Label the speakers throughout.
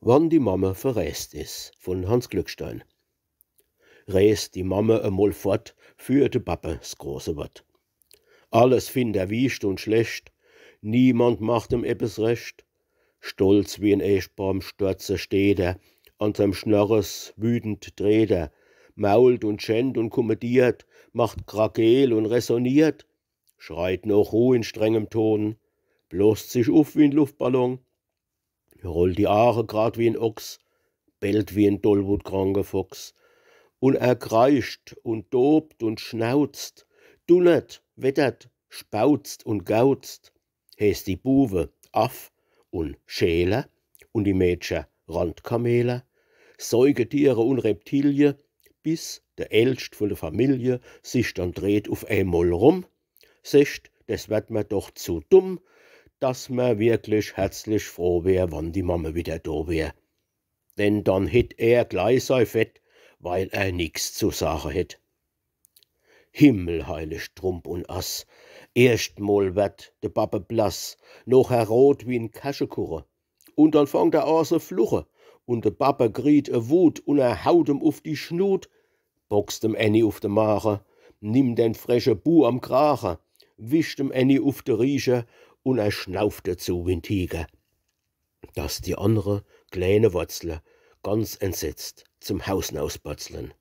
Speaker 1: Wann die Mamme verreist is, von Hans Glückstein. Reist die Mamme emol fort, für de Pappe s große Wort. Alles find er wiecht und schlecht, niemand macht ihm ebbes recht. Stolz wie ein Eschbaum stürze steht er, an seinem Schnörres wütend dreht er, mault und schänd und kommentiert, macht Krakeel und resoniert, schreit noch Ruh in strengem Ton, bläst sich auf wie ein Luftballon, rollt die Aare grad wie ein Ochs, bellt wie ein tollwutkranker Fuchs, und er kreischt und tobt und schnauzt, dunnert, wettert, spautzt und gauzt, heißt die Buwe Aff und Schäler und die Mädchen Randkamele, Säugetiere und Reptilien, bis der Ältst von der Familie sich dann dreht auf einmal rum, secht, das wird mir doch zu dumm, dass mir wirklich herzlich froh wär, wann die Mama wieder da wär. Denn dann hätt er gleich sei Fett, weil er nix zu sagen hätt. Himmelheilig Trump und Ass, erstmal wird de Pappe blass, nachher rot wie n Kaschekuche, und dann fangt er an zu fluche, und de Pappe kriegt Wut und er haut ihm auf die Schnut, boxt dem Annie auf de Mache, nimmt den freche Bu am Krache, wischt dem Annie auf de Rieche und er schnauft dazu wie n Tiger. Dass die andere kleine Wurzle ganz entsetzt zum Haus nausbötzeln.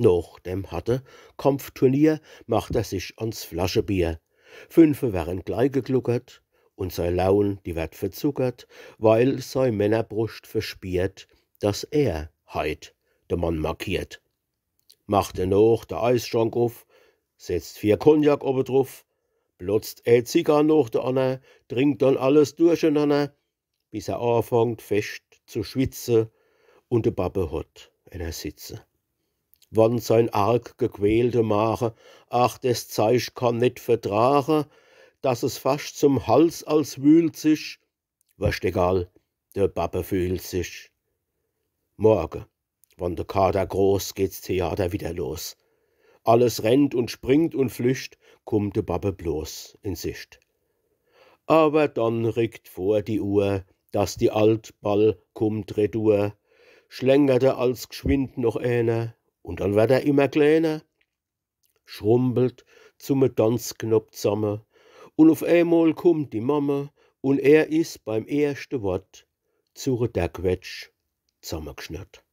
Speaker 1: Nach dem harte Kampfturnier macht er sich ans Flaschebier. 5 wären gleich gegluckert und sei Laun, die wird verzuckert, weil sei Männerbrust verspiert, dass er heit de Mann markiert. Macht er noch der Eisschrank auf, setzt 4 Cognac oben drauf, blotzt Zigarre noch der Anna, trinkt dann alles durcheinander, bis er anfängt fest zu schwitze und de Pappe hat einer sitze. Wann sein arg gequälte Mache, ach, des Zeich kann net vertragen, dass es fast zum Hals als wühlt sich, wärst egal, der Pappe fühlt sich. Morgen, wann der Kater groß, geht's Theater wieder los. Alles rennt und springt und flücht, kommt der Pappe bloß in Sicht. Aber dann rückt vor die Uhr, dass die Altball kommt retour, schlängert er als geschwind noch einer, und dann wird er immer kleiner, schrumpelt zum Tanzknopf zusammen, und auf einmal kommt die Mama, und er ist beim ersten Wort zur Quetsch zusammengeschnürt.